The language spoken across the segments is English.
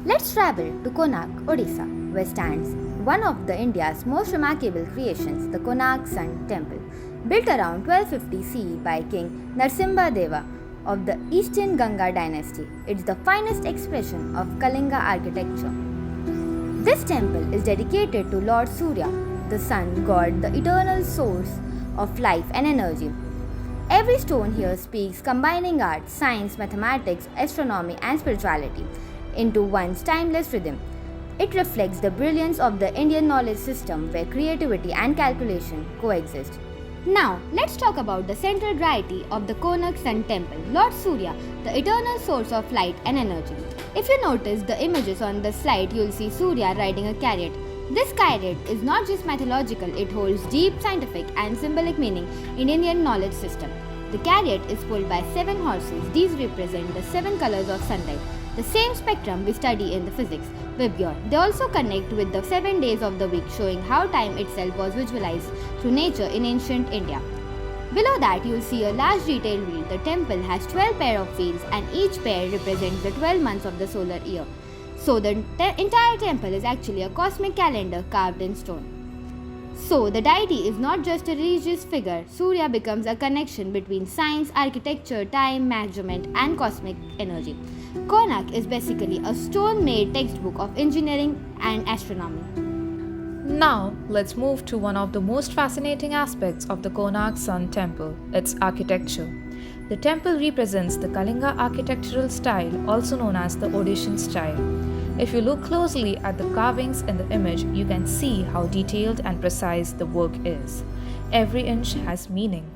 Let's travel to Konark, Odisha, where stands one of the India's most remarkable creations, the Konark Sun Temple, built around 1250 CE by King Narasimha Deva of the Eastern Ganga dynasty. It's the finest expression of Kalinga architecture. This temple is dedicated to Lord Surya, the sun god, the eternal source of life and energy. Every stone here speaks combining art, science, mathematics, astronomy, and spirituality into one's timeless rhythm. It reflects the brilliance of the Indian knowledge system where creativity and calculation coexist. Now, let's talk about the central deity of the Konark Sun Temple, Lord Surya, the eternal source of light and energy. If you notice the images on the slide, you'll see Surya riding a chariot. This chariot is not just mythological, it holds deep scientific and symbolic meaning in Indian knowledge system. The chariot is pulled by 7 horses. These represent the 7 colors of sunlight, the same spectrum we study in the physics Vibgyor. They also connect with the 7 days of the week, showing how time itself was visualized through nature in ancient India. Below that, you'll see a large detailed wheel. The temple has 12 pair of wheels and each pair represents the 12 months of the solar year. So the entire temple is actually a cosmic calendar carved in stone. So the deity is not just a religious figure. Surya becomes a connection between science, architecture, time, measurement, and cosmic energy. Konark is basically a stone-made textbook of engineering and astronomy. Now, let's move to one of the most fascinating aspects of the Konark Sun Temple, its architecture. The temple represents the Kalinga architectural style, also known as the Odishan style. If you look closely at the carvings in the image, you can see how detailed and precise the work is. Every inch has meaning.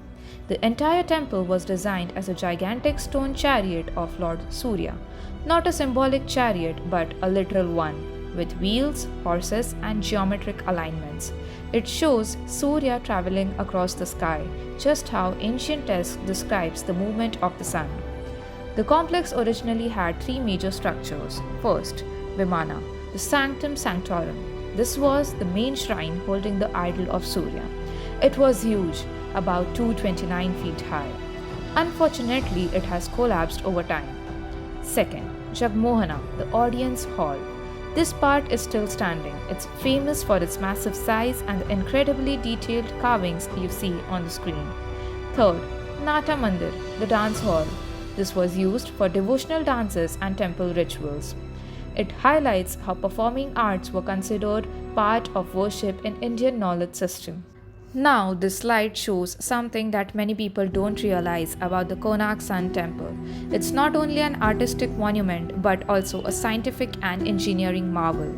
The entire temple was designed as a gigantic stone chariot of Lord Surya. Not a symbolic chariot, but a literal one, with wheels, horses, and geometric alignments. It shows Surya traveling across the sky, just how ancient text describes the movement of the sun. The complex originally had 3 major structures. First, Vimana, the Sanctum Sanctorum. This was the main shrine holding the idol of Surya. It was huge, about 229 feet high. Unfortunately, it has collapsed over time. Second, Jagmohana, the audience hall. This part is still standing. It's famous for its massive size and the incredibly detailed carvings you see on the screen. Third, Nata Mandir, the dance hall. This was used for devotional dances and temple rituals. It highlights how performing arts were considered part of worship in Indian knowledge system. Now, this slide shows something that many people don't realize about the Konark Sun Temple. It's not only an artistic monument, but also a scientific and engineering marvel.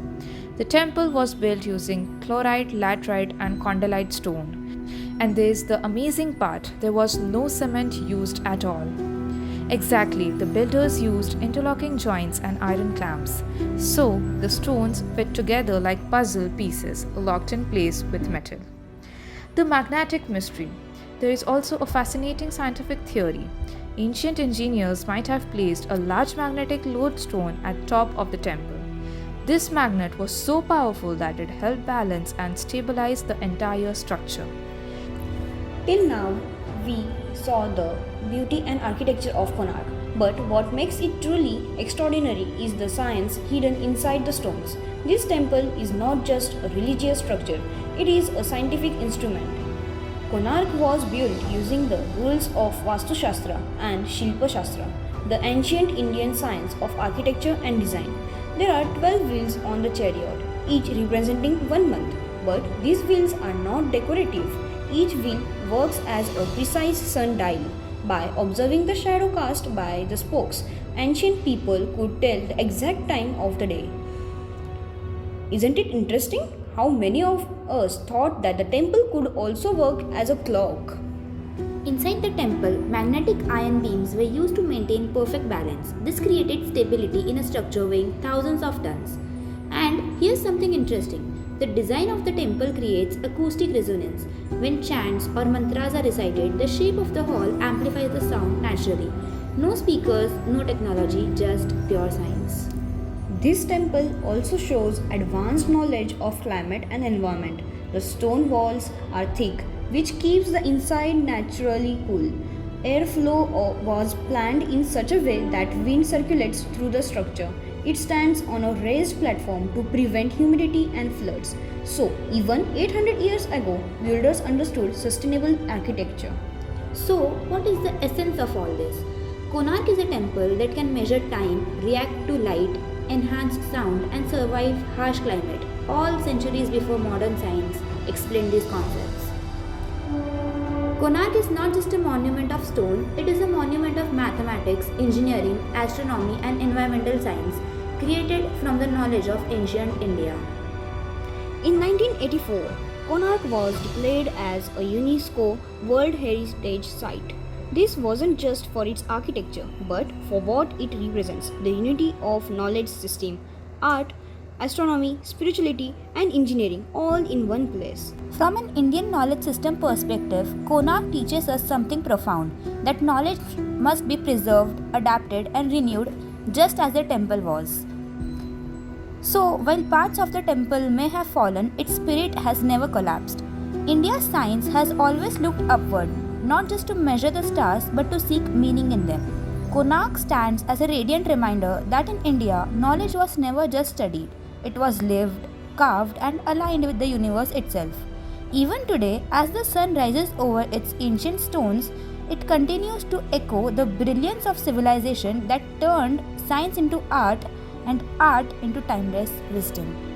The temple was built using chlorite, laterite, and condylite stone. And there's the amazing part, there was no cement used at all. Exactly, the builders used interlocking joints and iron clamps. So, the stones fit together like puzzle pieces locked in place with metal. The magnetic mystery. There is also a fascinating scientific theory. Ancient engineers might have placed a large magnetic lodestone at top of the temple. This magnet was so powerful that it helped balance and stabilize the entire structure. Till now, we saw the beauty and architecture of Konark, but what makes it truly extraordinary is the science hidden inside the stones. This temple is not just a religious structure, it is a scientific instrument. Konark was built using the rules of Vastu Shastra and Shilpa Shastra, the ancient Indian science of architecture and design. There are 12 wheels on the chariot, each representing 1 month, but these wheels are not decorative. Each wheel works as a precise sundial. By observing the shadow cast by the spokes, ancient people could tell the exact time of the day. Isn't it interesting how many of us thought that the temple could also work as a clock? Inside the temple, magnetic iron beams were used to maintain perfect balance. This created stability in a structure weighing thousands of tons. And here's something interesting. The design of the temple creates acoustic resonance. When chants or mantras are recited, the shape of the hall amplifies the sound naturally. No speakers, no technology, just pure science. This temple also shows advanced knowledge of climate and environment. The stone walls are thick, which keeps the inside naturally cool. Airflow was planned in such a way that wind circulates through the structure. It stands on a raised platform to prevent humidity and floods. So, even 800 years ago, builders understood sustainable architecture. So, what is the essence of all this? Konark is a temple that can measure time, react to light, enhance sound, and survive harsh climate, all centuries before modern science explained these concepts. Konark is not just a monument of stone, it is a monument of mathematics, engineering, astronomy, and environmental science created from the knowledge of ancient India. In 1984, Konark was declared as a UNESCO World Heritage Site. This wasn't just for its architecture, but for what it represents, the unity of knowledge system, art, astronomy, spirituality, and engineering all in one place. From an Indian knowledge system perspective, Konark teaches us something profound, that knowledge must be preserved, adapted, and renewed just as the temple was. So, while parts of the temple may have fallen, its spirit has never collapsed. India's science has always looked upward, not just to measure the stars but to seek meaning in them. Konark stands as a radiant reminder that in India, knowledge was never just studied, it was lived, carved, and aligned with the universe itself. Even today, as the sun rises over its ancient stones, it continues to echo the brilliance of civilization that turned science into art and art into timeless wisdom.